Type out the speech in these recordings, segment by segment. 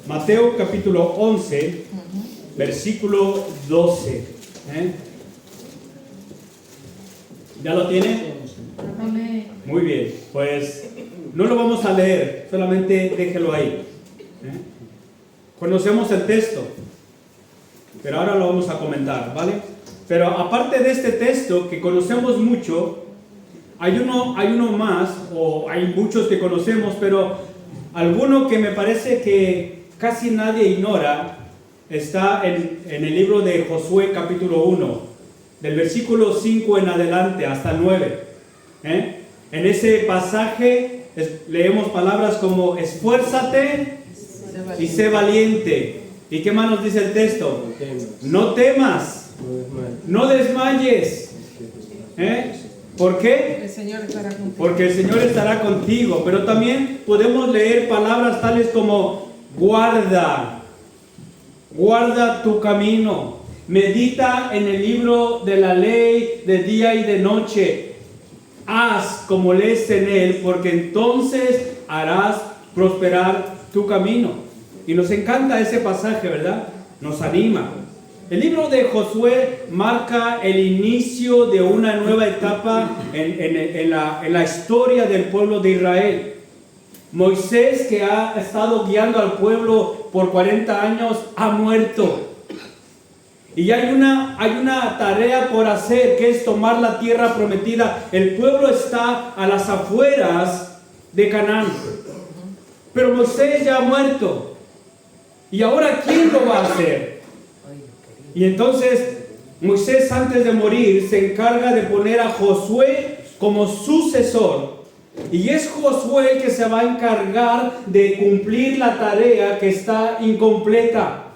Mateo capítulo 11, versículo 12. ¿Ya lo tiene? Muy bien, pues no lo vamos a leer, solamente déjelo ahí. Conocemos el texto, pero ahora lo vamos a comentar, ¿vale? Pero aparte de este texto que conocemos mucho, hay uno más, o hay muchos que conocemos, pero alguno que me parece que casi nadie ignora, está en el libro de Josué capítulo 1, del versículo 5 en adelante hasta 9. En ese pasaje leemos palabras como esfuérzate y sé valiente. ¿Y qué más nos dice el texto? No temas, no desmayes. ¿Por qué? El Señor estará contigo. Porque el Señor estará contigo. Pero también podemos leer palabras tales como guarda tu camino, medita en el libro de la ley de día y de noche, haz como lees en él, porque entonces harás prosperar tu camino. Y nos encanta ese pasaje, ¿verdad? Nos anima. El libro de Josué marca el inicio de una nueva etapa en la historia del pueblo de Israel. Moisés, que ha estado guiando al pueblo por 40 años, ha muerto. Y hay una tarea por hacer, que es tomar la tierra prometida. El pueblo está a las afueras de Canaán. Pero Moisés ya ha muerto. ¿Y ahora quién lo va a hacer? Y entonces Moisés, antes de morir, se encarga de poner a Josué como sucesor. Y es Josué el que se va a encargar de cumplir la tarea que está incompleta.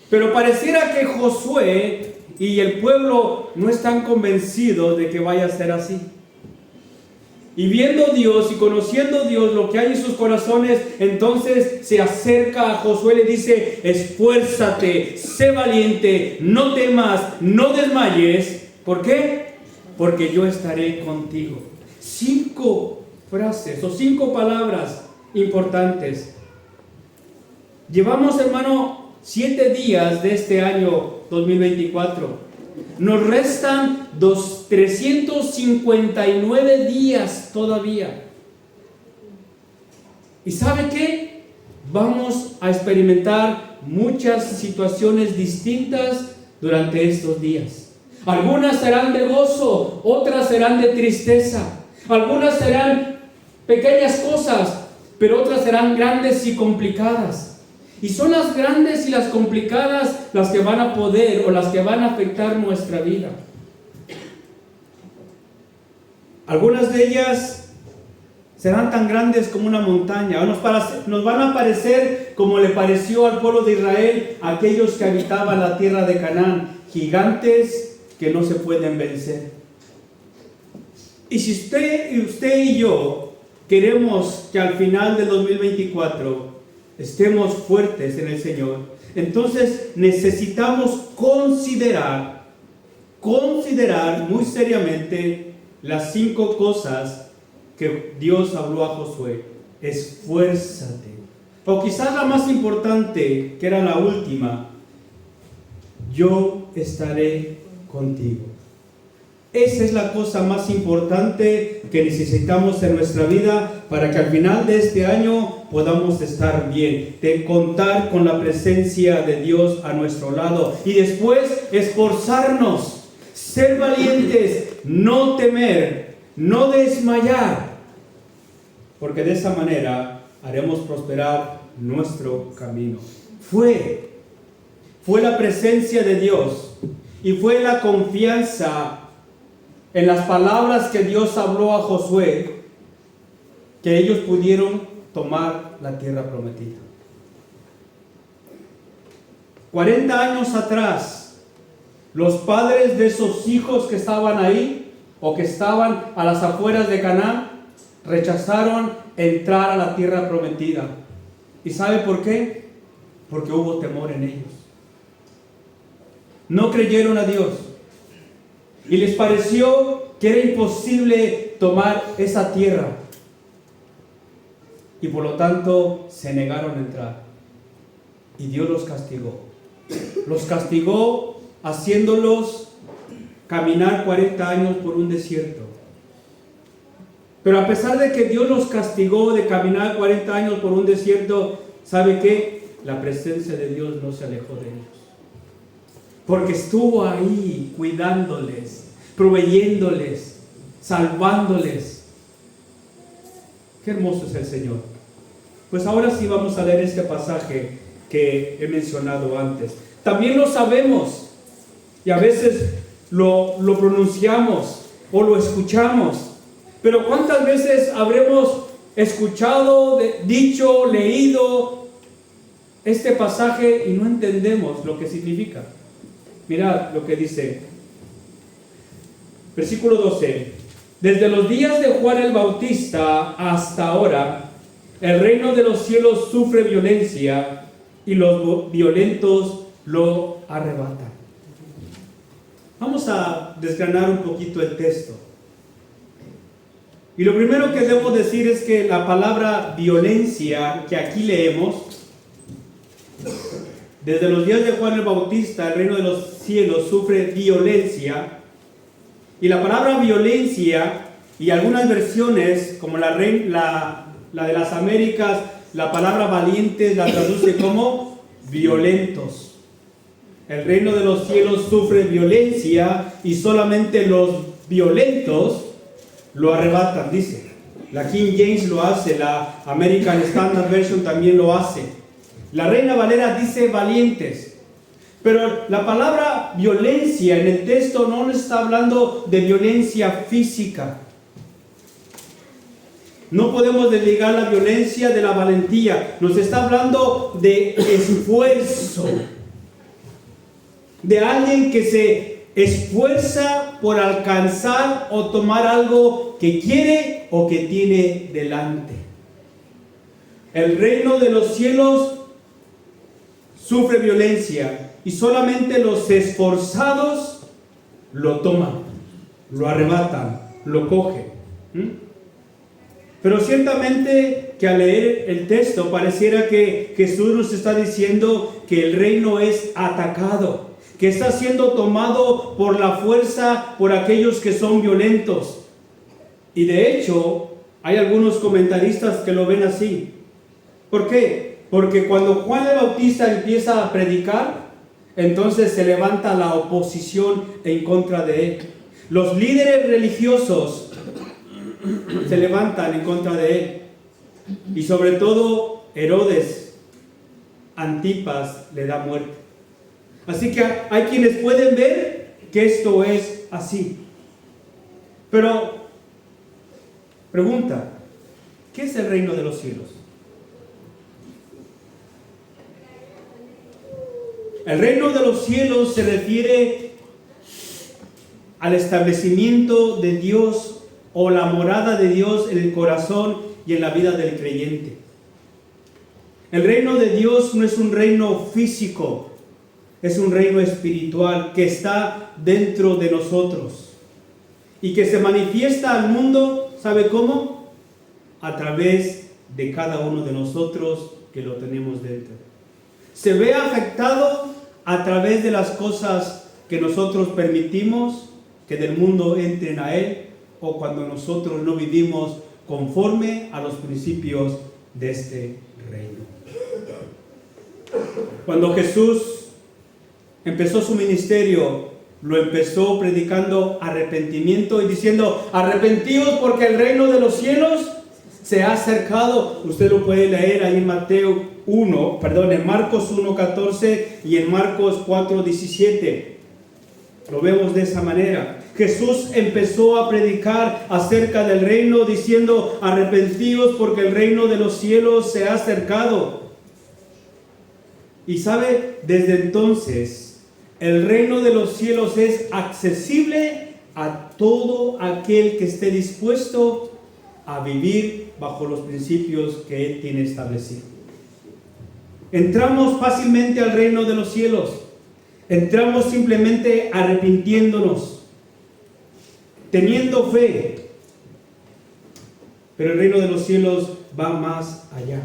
Pero pareciera que Josué y el pueblo no están convencidos de que vaya a ser así. Y viendo Dios y conociendo Dios lo que hay en sus corazones, entonces se acerca a Josué y le dice: esfuérzate, sé valiente, no temas, no desmayes. ¿Por qué? Porque yo estaré contigo. 5 frases o 5 palabras importantes. Llevamos, hermano, 7 días de este año 2024. Nos restan 359 días todavía. ¿Y sabe qué? Vamos a experimentar muchas situaciones distintas durante estos días. Algunas serán de gozo, otras serán de tristeza. Algunas serán pequeñas cosas, pero otras serán grandes y complicadas. Y son las grandes y las complicadas las que van a poder o las que van a afectar nuestra vida. Algunas de ellas serán tan grandes como una montaña, o nos van a parecer como le pareció al pueblo de Israel a aquellos que habitaban la tierra de Canaán, gigantes que no se pueden vencer. Y si usted y yo queremos que al final del 2024 estemos fuertes en el Señor, entonces necesitamos considerar muy seriamente las 5 cosas que Dios habló a Josué. Esfuérzate. O quizás la más importante, que era la última: yo estaré contigo. Esa es la cosa más importante que necesitamos en nuestra vida para que al final de este año podamos estar bien, de contar con la presencia de Dios a nuestro lado. Y después esforzarnos, ser valientes, no temer, no desmayar, porque de esa manera haremos prosperar nuestro camino. Fue la presencia de Dios y fue la confianza en las palabras que Dios habló a Josué que ellos pudieron tomar la tierra prometida. 40 años atrás, los padres de esos hijos que estaban ahí o que estaban a las afueras de Canaán rechazaron entrar a la tierra prometida. ¿Y sabe por qué? Porque hubo temor en ellos. No creyeron a Dios. Y les pareció que era imposible tomar esa tierra. Y por lo tanto se negaron a entrar. y Dios los castigó. Los castigó haciéndolos caminar 40 años por un desierto. Pero a pesar de que Dios los castigó de caminar 40 años por un desierto, ¿sabe qué? La presencia de Dios no se alejó de ellos. Porque estuvo ahí cuidándoles, proveyéndoles, salvándoles. Qué hermoso es el Señor. Pues ahora sí vamos a leer este pasaje que he mencionado antes. También lo sabemos y a veces lo pronunciamos o lo escuchamos. Pero ¿cuántas veces habremos escuchado, dicho, leído este pasaje y no entendemos lo que significa? Mirad lo que dice. Versículo 12. Desde los días de Juan el Bautista hasta ahora, el reino de los cielos sufre violencia y los violentos lo arrebatan. Vamos a desgranar un poquito el texto. Y lo primero que debo decir es que la palabra violencia que aquí leemos, desde los días de Juan el Bautista, el reino de los cielos sufre violencia. Y la palabra violencia, y algunas versiones, como la de las Américas, la palabra valientes la traduce como violentos. El reino de los cielos sufre violencia y solamente los violentos lo arrebatan, dice. La King James lo hace, la American Standard Version también lo hace. La Reina Valera dice valientes. Pero la palabra violencia en el texto no nos está hablando de violencia física. No podemos desligar la violencia de la valentía. Nos está hablando de esfuerzo. De alguien que se esfuerza por alcanzar o tomar algo que quiere o que tiene delante. El reino de los cielos sufre violencia y solamente los esforzados lo toman, lo arrebatan, lo cogen. Pero ciertamente que al leer el texto pareciera que Jesús nos está diciendo que el reino es atacado, que está siendo tomado por la fuerza por aquellos que son violentos. Y de hecho, hay algunos comentaristas que lo ven así. ¿Por qué? Porque cuando Juan el Bautista empieza a predicar, entonces se levanta la oposición en contra de él. Los líderes religiosos se levantan en contra de él. Y sobre todo Herodes Antipas le da muerte. Así que hay quienes pueden ver que esto es así. Pero, pregunta, ¿qué es el reino de los cielos? El reino de los cielos se refiere al establecimiento de Dios o la morada de Dios en el corazón y en la vida del creyente. El reino de Dios no es un reino físico, es un reino espiritual que está dentro de nosotros y que se manifiesta al mundo, ¿sabe cómo? A través de cada uno de nosotros que lo tenemos dentro. Se ve afectado a través de las cosas que nosotros permitimos que del mundo entren a él, o cuando nosotros no vivimos conforme a los principios de este reino. Cuando Jesús empezó su ministerio, lo empezó predicando arrepentimiento y diciendo: arrepentíos porque el reino de los cielos se ha acercado. Usted lo puede leer ahí en en Marcos 1:14 y en Marcos 4:17. Lo vemos de esa manera. Jesús empezó a predicar acerca del reino diciendo: arrepentíos porque el reino de los cielos se ha acercado. Y sabe, desde entonces el reino de los cielos es accesible a todo aquel que esté dispuesto a vivir bajo los principios que Él tiene establecido. Entramos fácilmente al reino de los cielos. Entramos simplemente arrepintiéndonos, teniendo fe. Pero el reino de los cielos va más allá.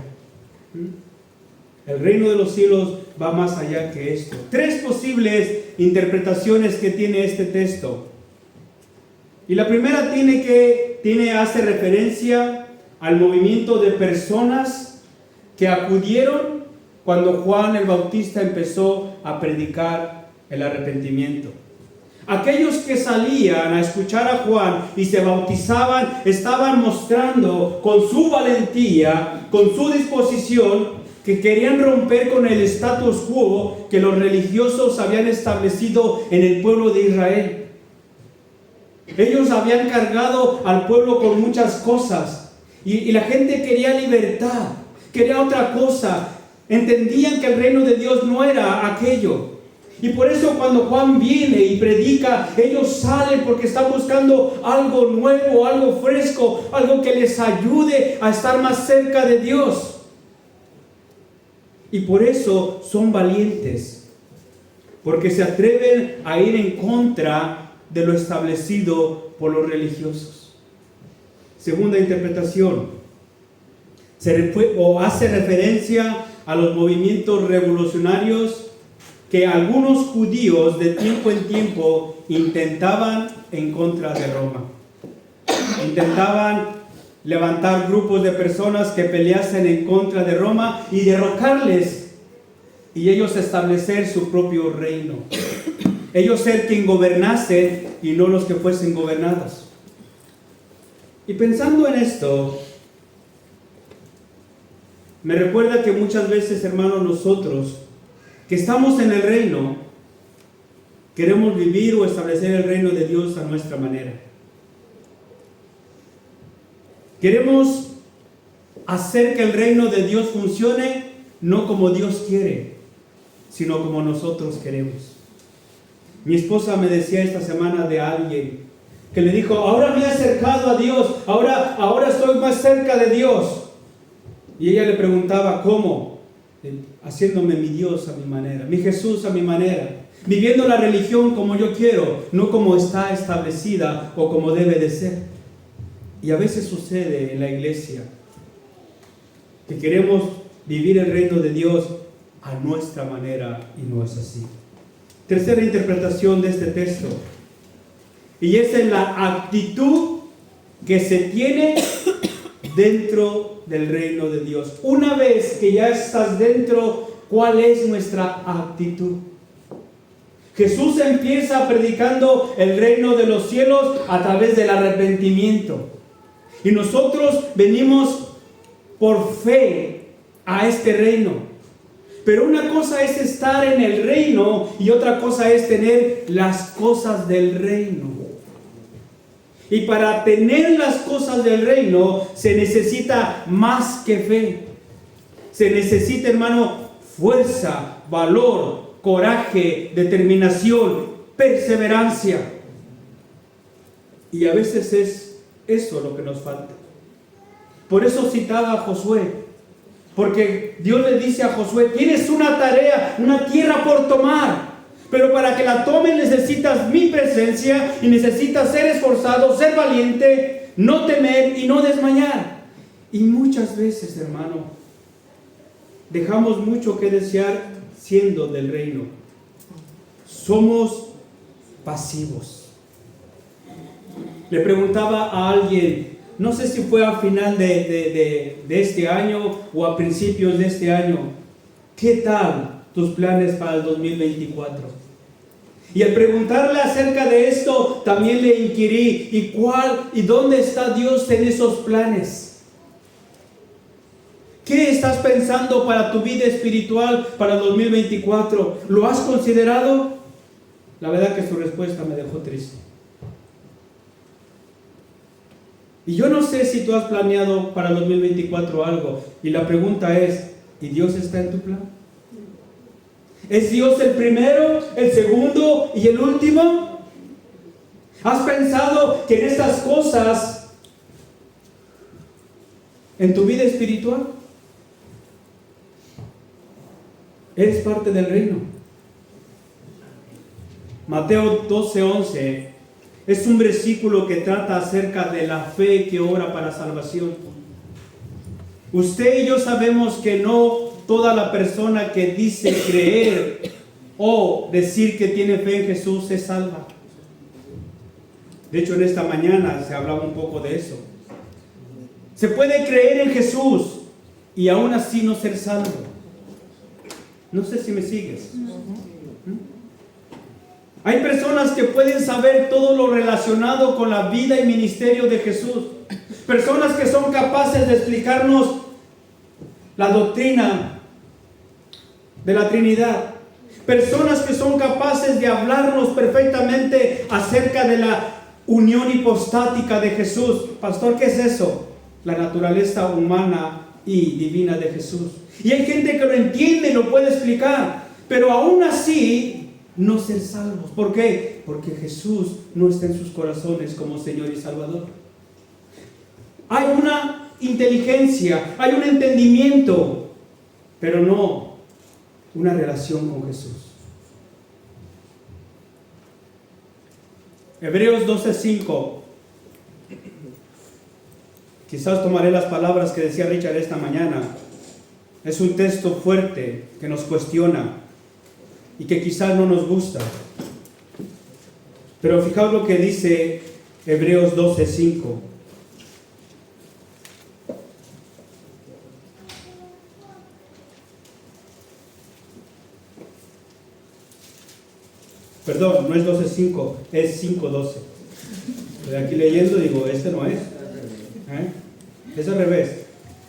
El reino de los cielos va más allá que esto. 3 posibles interpretaciones que tiene este texto. Y la primera hace referencia al movimiento de personas que acudieron cuando Juan el Bautista empezó a predicar el arrepentimiento. Aquellos que salían a escuchar a Juan y se bautizaban estaban mostrando con su valentía, con su disposición, que querían romper con el status quo que los religiosos habían establecido en el pueblo de Israel. Ellos habían cargado al pueblo con muchas cosas y la gente quería libertad, quería otra cosa. Entendían que el reino de Dios no era aquello. Y por eso cuando Juan viene y predica, ellos salen porque están buscando algo nuevo, algo fresco, algo que les ayude a estar más cerca de Dios. Y por eso son valientes, porque se atreven a ir en contra de lo establecido por los religiosos. Segunda interpretación, hace referencia a los movimientos revolucionarios que algunos judíos de tiempo en tiempo intentaban en contra de Roma. Intentaban levantar grupos de personas que peleasen en contra de Roma y derrocarles, y ellos establecer su propio reino. Ellos ser quien gobernase y no los que fuesen gobernados. Y pensando en esto, me recuerda que muchas veces, hermanos, nosotros que estamos en el reino, queremos vivir o establecer el reino de Dios a nuestra manera. Queremos hacer que el reino de Dios funcione no como Dios quiere, sino como nosotros queremos. Mi esposa me decía esta semana de alguien que le dijo: ahora me he acercado a Dios, ahora estoy más cerca de Dios. Y ella le preguntaba: ¿cómo? Haciéndome mi Dios a mi manera, mi Jesús a mi manera, viviendo la religión como yo quiero, no como está establecida o como debe de ser. Y a veces sucede en la iglesia que queremos vivir el reino de Dios a nuestra manera y no es así. Tercera interpretación de este texto, y es en la actitud que se tiene dentro del reino de Dios. Una vez que ya estás dentro, ¿cuál es nuestra actitud? Jesús empieza predicando el reino de los cielos a través del arrepentimiento. Y nosotros venimos por fe a este reino. Pero una cosa es estar en el reino y otra cosa es tener las cosas del reino. Y para tener las cosas del reino se necesita más que fe. Se necesita, hermano, fuerza, valor, coraje, determinación, perseverancia. Y a veces es eso lo que nos falta. Por eso citaba a Josué, porque Dios le dice a Josué: tienes una tarea, una tierra por tomar, pero para que la tomes necesitas mi presencia y necesitas ser esforzado, ser valiente, no temer y no desmayar. Y muchas veces, hermano, dejamos mucho que desear siendo del reino. Somos pasivos. Le preguntaba a alguien, no sé si fue a final de este año o a principios de este año: ¿qué tal tus planes para el 2024? Y al preguntarle acerca de esto, también le inquirí: ¿y dónde está Dios en esos planes? ¿Qué estás pensando para tu vida espiritual para el 2024? ¿Lo has considerado? La verdad que su respuesta me dejó triste. Y yo no sé si tú has planeado para el 2024 algo. Y la pregunta es: ¿y Dios está en tu plan? ¿Es Dios el primero, el segundo y el último? ¿Has pensado que en estas cosas, en tu vida espiritual, eres parte del reino? Mateo 12:11 es un versículo que trata acerca de la fe que obra para salvación. Usted y yo sabemos que no toda la persona que dice creer o decir que tiene fe en Jesús es salva. De hecho, en esta mañana se hablaba un poco de eso. Se puede creer en Jesús y aún así no ser salvo. No sé si me sigues. Hay personas que pueden saber todo lo relacionado con la vida y ministerio de Jesús. Personas que son capaces de explicarnos la doctrina de la Trinidad. Personas que son capaces de hablarnos perfectamente acerca de la unión hipostática de Jesús. Pastor, ¿qué es eso? La naturaleza humana y divina de Jesús. Y hay gente que lo entiende y lo puede explicar, pero aún así no ser salvos. ¿Por qué? Porque Jesús no está en sus corazones como Señor y Salvador. Hay una inteligencia, hay un entendimiento, pero no una relación con Jesús. Hebreos 12:5. Quizás tomaré las palabras que decía Richard esta mañana. Es un texto fuerte que nos cuestiona y que quizás no nos gusta. Pero fijaos lo que dice Hebreos 12:5. Perdón, no es 12:5, es 5:12. Estoy aquí leyendo y digo, este no es. Es al revés.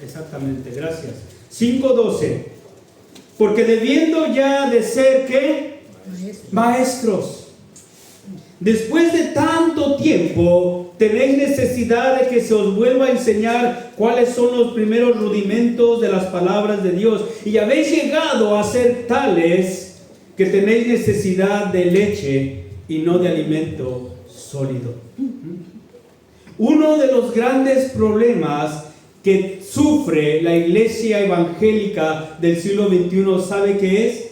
Exactamente, gracias. 5:12. Porque debiendo ya de ser, ¿qué? Maestros. Después de tanto tiempo, tenéis necesidad de que se os vuelva a enseñar cuáles son los primeros rudimentos de las palabras de Dios. Y habéis llegado a ser tales que tenéis necesidad de leche y no de alimento sólido. Uno de los grandes problemas que sufre la iglesia evangélica del siglo XXI, ¿sabe qué es?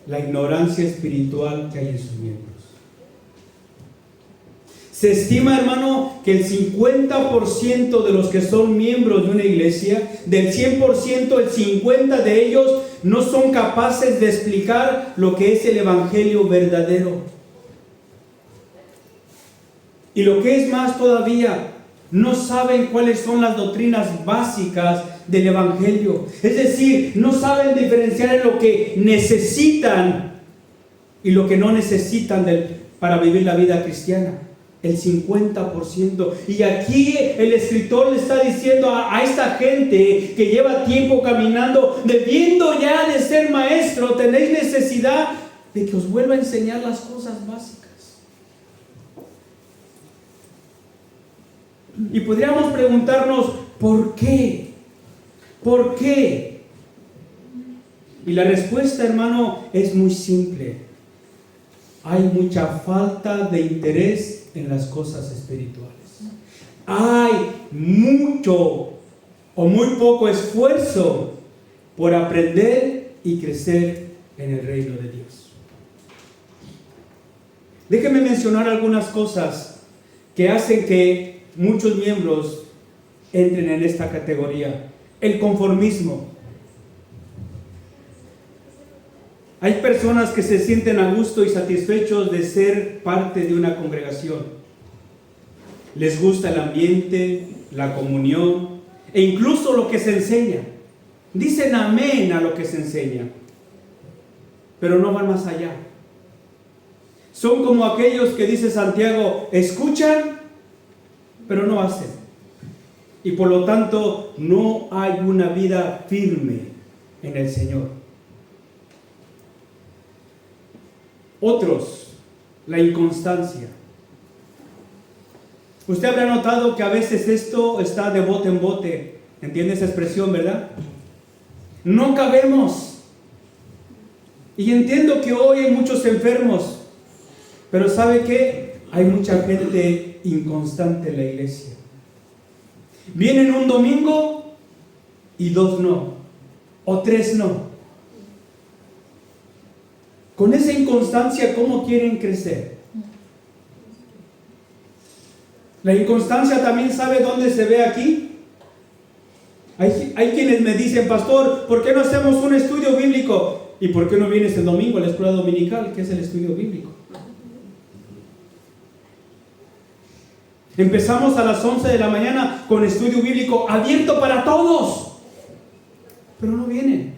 La ignorancia espiritual que hay en sus miembros. Se estima, hermano, que el 50% de los que son miembros de una iglesia, del 100%, el 50% de ellos no son capaces de explicar lo que es el evangelio verdadero. Y lo que es más todavía, no saben cuáles son las doctrinas básicas del evangelio. Es decir, no saben diferenciar en lo que necesitan y lo que no necesitan para vivir la vida cristiana. El 50%. Y aquí el escritor le está diciendo a esta gente que lleva tiempo caminando, debiendo ya de ser maestro, tenéis necesidad de que os vuelva a enseñar las cosas básicas. Y podríamos preguntarnos, ¿por qué? ¿Por qué? Y la respuesta, hermano, es muy simple. Hay mucha falta de interés en las cosas espirituales. Hay mucho o muy poco esfuerzo por aprender y crecer en el reino de Dios. Déjenme mencionar algunas cosas que hacen que muchos miembros entren en esta categoría. El conformismo. Hay personas que se sienten a gusto y satisfechos de ser parte de una congregación. Les gusta el ambiente, la comunión e incluso lo que se enseña. Dicen amén a lo que se enseña, pero no van más allá. Son como aquellos que dice Santiago, escuchan, pero no hacen. Y por lo tanto no hay una vida firme en el Señor. Otros, la inconstancia. Usted habrá notado que a veces esto está de bote en bote. ¿Entiende esa expresión, verdad? No cabemos. Y entiendo que hoy hay muchos enfermos, pero ¿sabe qué? Hay mucha gente inconstante en la iglesia. Vienen un domingo y 2 no, o 3 no. Con esa inconstancia, ¿cómo quieren crecer? La inconstancia también, ¿sabe dónde se ve aquí? Hay quienes me dicen, pastor, ¿por qué no hacemos un estudio bíblico? ¿Y por qué no vienes el domingo a la escuela dominical? ¿Qué es el estudio bíblico? Empezamos a las 11 de la mañana con estudio bíblico abierto para todos, pero no vienen.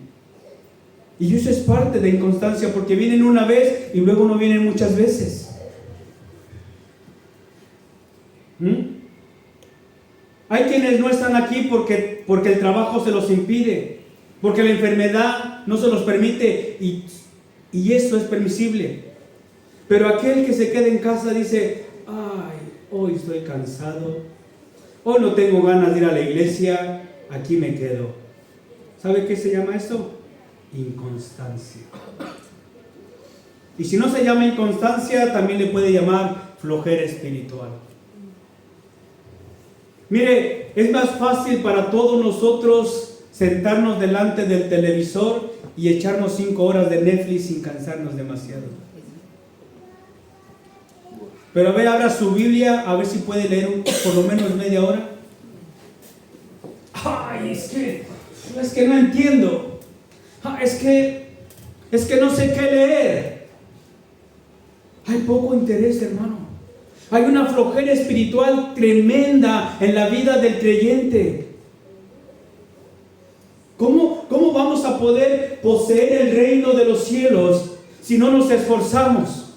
Y eso es parte de inconstancia, porque vienen una vez y luego no vienen muchas veces. Hay quienes no están aquí porque el trabajo se los impide, porque la enfermedad no se los permite, y eso es permisible. Pero aquel que se queda en casa dice, ay, hoy estoy cansado, hoy no tengo ganas de ir a la iglesia, aquí me quedo. ¿Sabe qué se llama esto? Inconstancia. Y si no se llama inconstancia, también le puede llamar flojera espiritual. Mire, es más fácil para todos nosotros sentarnos delante del televisor y echarnos 5 horas de Netflix sin cansarnos demasiado. Pero a ver, abra su Biblia, a ver si puede leer por lo menos media hora. Ay, es que no entiendo. Es que no sé qué leer. Hay poco interés, hermano. Hay una flojera espiritual tremenda en la vida del creyente. ¿Cómo vamos a poder poseer el reino de los cielos si no nos esforzamos?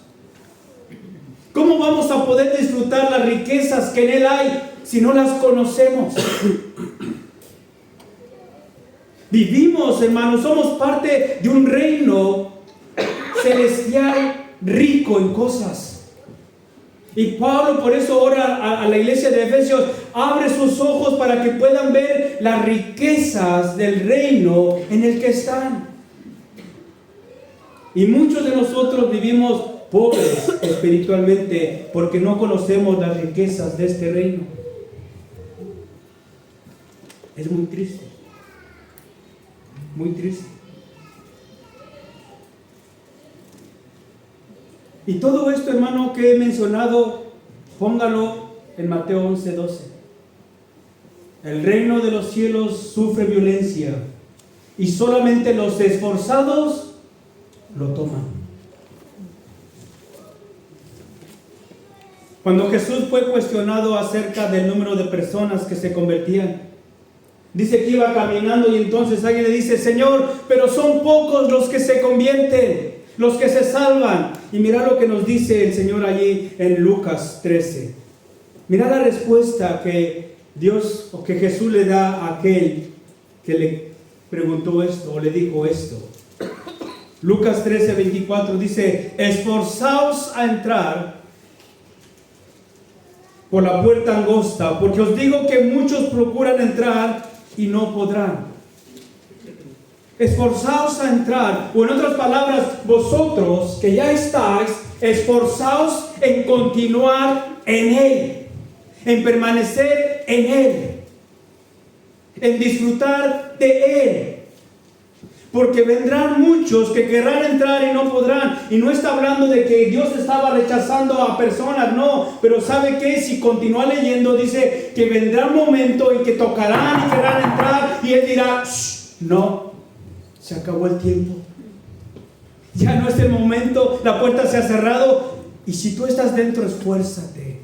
¿Cómo vamos a poder disfrutar las riquezas que en Él hay si no las conocemos? Vivimos, hermanos, somos parte de un reino celestial rico en cosas. Y Pablo por eso ora a la iglesia de Efesios, abre sus ojos para que puedan ver las riquezas del reino en el que están. Y muchos de nosotros vivimos pobres espiritualmente porque no conocemos las riquezas de este reino. Es muy triste. Muy triste. Y todo esto, hermano, que he mencionado, póngalo en Mateo 11:12. El reino de los cielos sufre violencia y solamente los esforzados lo toman. Cuando Jesús fue cuestionado acerca del número de personas que se convertían, dice que iba caminando y entonces alguien le dice, Señor, pero son pocos los que se convierten, los que se salvan. Y mira lo que nos dice el Señor allí en Lucas 13. Mira la respuesta que Dios o que Jesús le da a aquel que le preguntó esto o le dijo esto. Lucas 13:24 dice, esforzaos a entrar por la puerta angosta, porque os digo que muchos procuran entrar y no podrán. Esforzaos a entrar, o en otras palabras, vosotros que ya estáis, esforzaos en continuar en Él, en permanecer en Él, en disfrutar de Él. Porque vendrán muchos que querrán entrar y no podrán. Y no está hablando de que Dios estaba rechazando a personas, no. Pero ¿sabe qué? Si continúa leyendo, dice que vendrá un momento en que tocarán y querrán entrar. Y Él dirá, no, se acabó el tiempo. Ya no es el momento, la puerta se ha cerrado. Y si tú estás dentro, esfuérzate.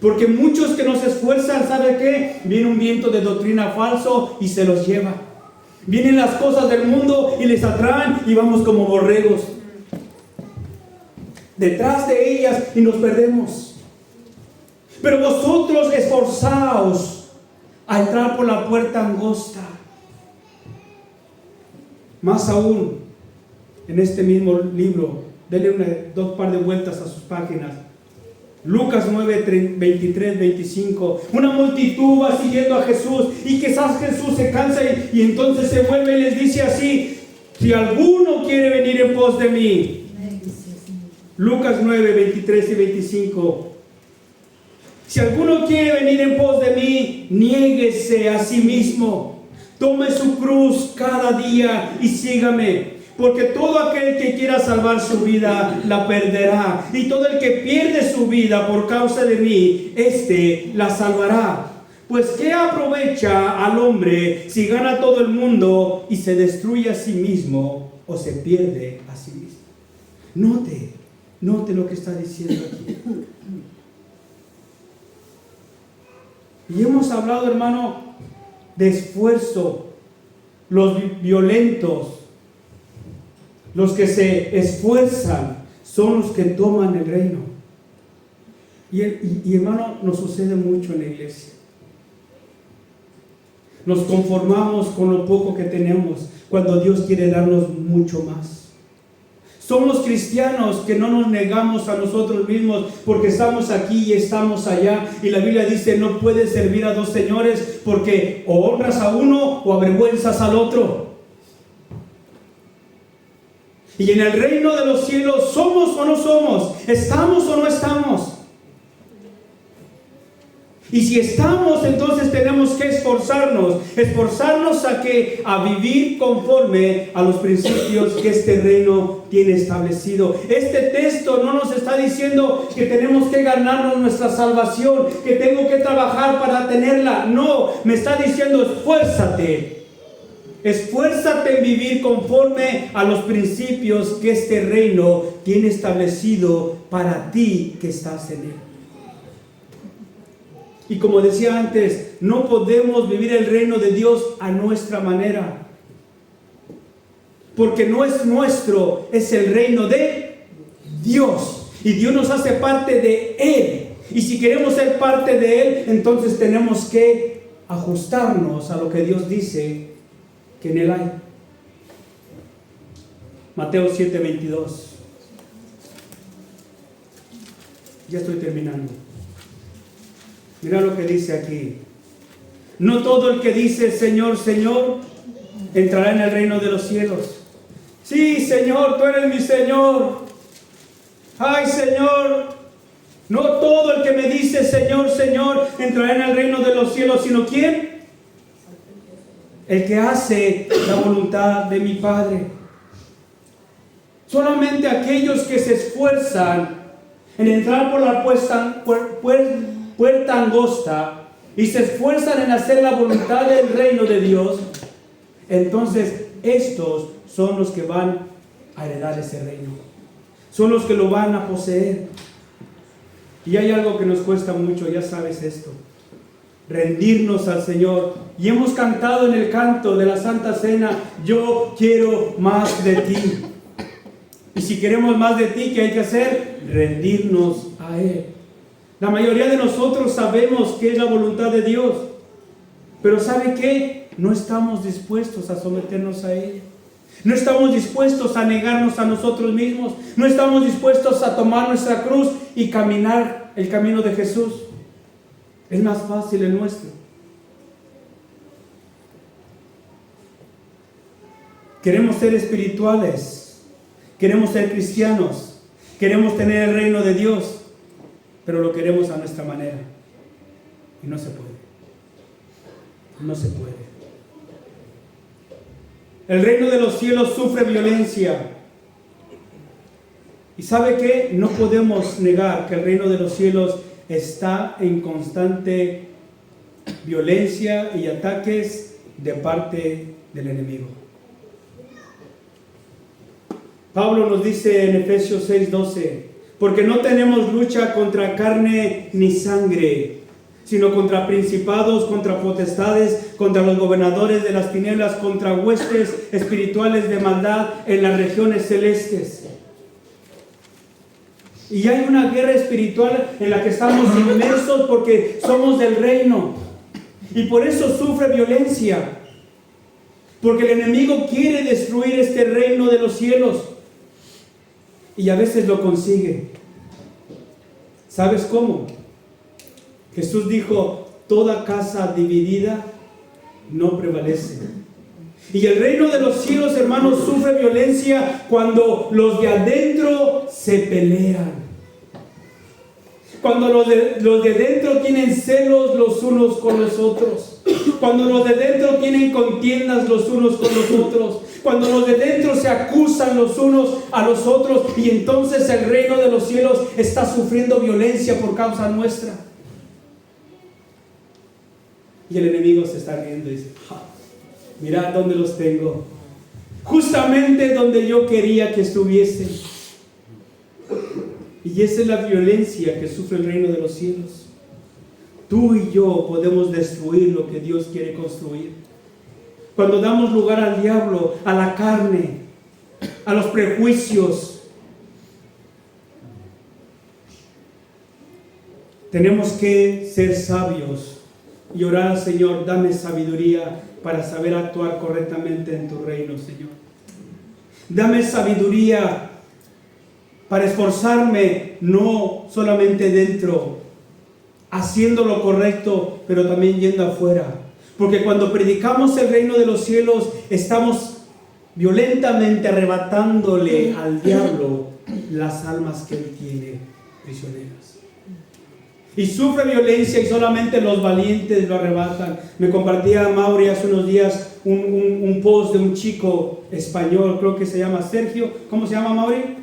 Porque muchos que no se esfuerzan, ¿sabe qué? Viene un viento de doctrina falso y se los lleva. Vienen las cosas del mundo y les atraen y vamos como borregos detrás de ellas y nos perdemos. Pero vosotros esforzaos a entrar por la puerta angosta. Más aún, en este mismo libro, denle dos par de vueltas a sus páginas. Lucas 9, 23, 25. Una multitud va siguiendo a Jesús y quizás Jesús se cansa y entonces se vuelve y les dice así: si alguno quiere venir en pos de mí. Lucas 9, 23 y 25. Si alguno quiere venir en pos de mí, niéguese a sí mismo, tome su cruz cada día y sígame. Porque todo aquel que quiera salvar su vida, la perderá. Y todo el que pierde su vida por causa de mí, la salvará. Pues ¿qué aprovecha al hombre si gana todo el mundo y se destruye a sí mismo o se pierde a sí mismo? Note lo que está diciendo aquí. Y hemos hablado, hermano, de esfuerzo. Los violentos, los que se esfuerzan, son los que toman el reino. Y hermano, nos sucede mucho en la iglesia. Nos conformamos con lo poco que tenemos cuando Dios quiere darnos mucho más. Somos cristianos que no nos negamos a nosotros mismos porque estamos aquí y estamos allá. Y la Biblia dice, no puedes servir a dos señores porque o honras a uno o avergüenzas al otro. Y en el reino de los cielos, ¿somos o no somos? ¿Estamos o no estamos? Y si estamos, entonces tenemos que esforzarnos a vivir conforme a los principios que este reino tiene establecido. Este texto no nos está diciendo que tenemos que ganarnos nuestra salvación, que tengo que trabajar para tenerla. No, me está diciendo esfuérzate. Esfuérzate en vivir conforme a los principios que este reino tiene establecido para ti que estás en él. Y como decía antes, no podemos vivir el reino de Dios a nuestra manera. Porque no es nuestro, es el reino de Dios. Y Dios nos hace parte de Él. Y si queremos ser parte de Él, entonces tenemos que ajustarnos a lo que Dios dice que en Él hay. Mateo 7:22. Ya estoy terminando. Mira lo que dice aquí. No todo el que dice Señor, Señor, entrará en el reino de los cielos. Sí, Señor, tú eres mi Señor. Ay, Señor. No todo el que me dice Señor, Señor, entrará en el reino de los cielos, sino ¿quién? El que hace la voluntad de mi Padre. Solamente aquellos que se esfuerzan en entrar por la puerta angosta y se esfuerzan en hacer la voluntad del reino de Dios, entonces estos son los que van a heredar ese reino, son los que lo van a poseer. Y hay algo que nos cuesta mucho, ya sabes esto: rendirnos al Señor. Y hemos cantado en el canto de la Santa Cena, yo quiero más de ti. Y si queremos más de ti, ¿qué hay que hacer? Rendirnos a Él. La mayoría de nosotros sabemos qué es la voluntad de Dios, pero ¿sabe qué? No estamos dispuestos a someternos a ella. No estamos dispuestos a negarnos a nosotros mismos. No estamos dispuestos a tomar nuestra cruz y caminar el camino de Jesús. Es más fácil el nuestro. Queremos ser espirituales, queremos ser cristianos, queremos tener el reino de Dios, pero lo queremos a nuestra manera. Y no se puede. No se puede. El reino de los cielos sufre violencia. ¿Y sabe qué? No podemos negar que el reino de los cielos está en constante violencia y ataques de parte del enemigo. Pablo nos dice en Efesios 6:12, porque no tenemos lucha contra carne ni sangre, sino contra principados, contra potestades, contra los gobernadores de las tinieblas, contra huestes espirituales de maldad en las regiones celestes. Y hay una guerra espiritual en la que estamos inmersos porque somos del reino. Y por eso sufre violencia. Porque el enemigo quiere destruir este reino de los cielos. Y a veces lo consigue. ¿Sabes cómo? Jesús dijo, toda casa dividida no prevalece. Y el reino de los cielos, hermanos, sufre violencia cuando los de adentro se pelean. Cuando los de dentro tienen celos los unos con los otros. Cuando los de dentro tienen contiendas los unos con los otros. Cuando los de dentro se acusan los unos a los otros. Y entonces el reino de los cielos está sufriendo violencia por causa nuestra. Y el enemigo se está riendo y dice, mirad dónde los tengo. Justamente donde yo quería que estuviesen. Y esa es la violencia que sufre el reino de los cielos. Tú y yo podemos destruir lo que Dios quiere construir. Cuando damos lugar al diablo, a la carne, a los prejuicios, tenemos que ser sabios y orar, Señor, dame sabiduría para saber actuar correctamente en tu reino, Señor. Dame sabiduría para esforzarme, no solamente dentro, haciendo lo correcto, pero también yendo afuera. Porque cuando predicamos el reino de los cielos, estamos violentamente arrebatándole al diablo las almas que él tiene prisioneras. Y sufre violencia y solamente los valientes lo arrebatan. Me compartía Mauri hace unos días un post de un chico español, creo que se llama Sergio. ¿Cómo se llama, Mauri?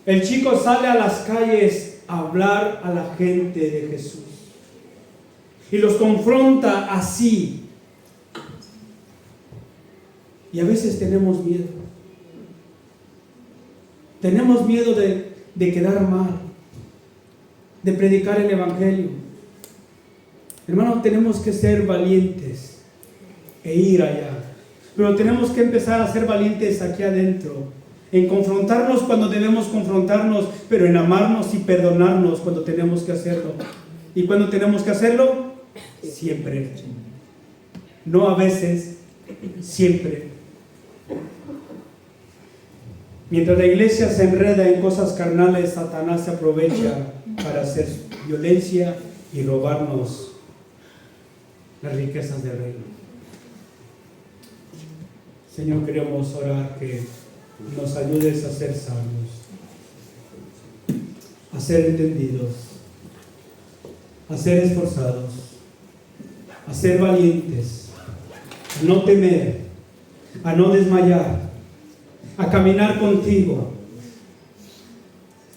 El chico sale a las calles a hablar a la gente de Jesús. Y los confronta así. Y a veces tenemos miedo. Tenemos miedo de quedar mal, de predicar el Evangelio. Hermanos, tenemos que ser valientes e ir allá. Pero tenemos que empezar a ser valientes aquí adentro. En confrontarnos cuando debemos confrontarnos, pero en amarnos y perdonarnos cuando tenemos que hacerlo. ¿Y cuando tenemos que hacerlo? Siempre. No a veces, siempre. Mientras la iglesia se enreda en cosas carnales, Satanás se aprovecha para hacer violencia y robarnos las riquezas del reino. Señor, queremos orar que nos ayudes a ser sabios, a ser entendidos, a ser esforzados, a ser valientes, a no temer, a no desmayar, a caminar contigo,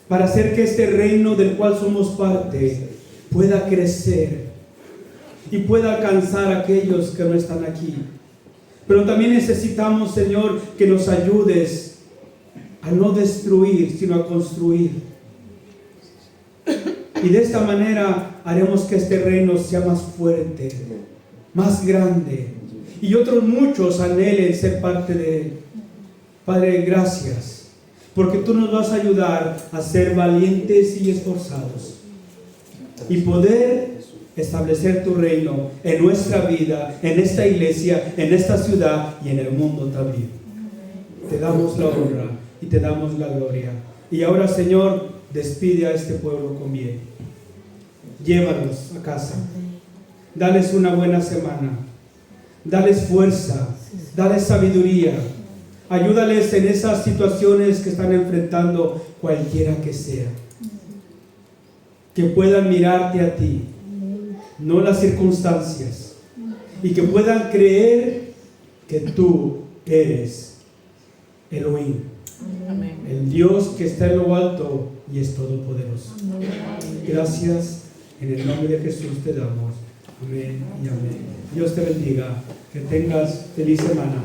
para hacer que este reino del cual somos parte pueda crecer y pueda alcanzar a aquellos que no están aquí. Pero también necesitamos, Señor, que nos ayudes a no destruir, sino a construir. Y de esta manera haremos que este reino sea más fuerte, más grande, y otros muchos anhelen ser parte de él. Padre, gracias, porque tú nos vas a ayudar a ser valientes y esforzados y poder establecer tu reino en nuestra vida, en esta iglesia, en esta ciudad y en el mundo también. Te damos la honra y te damos la gloria. Y ahora, Señor, despide a este pueblo con bien. Llévalos a casa. Dales una buena semana. Dales fuerza. Dales sabiduría. Ayúdales en esas situaciones que están enfrentando, cualquiera que sea. Que puedan mirarte a ti, no las circunstancias. Y que puedan creer que tú eres Elohim. Amén. El Dios que está en lo alto y es todopoderoso. Gracias, en el nombre de Jesús te damos. Amén y amén. Dios te bendiga. Que tengas feliz semana.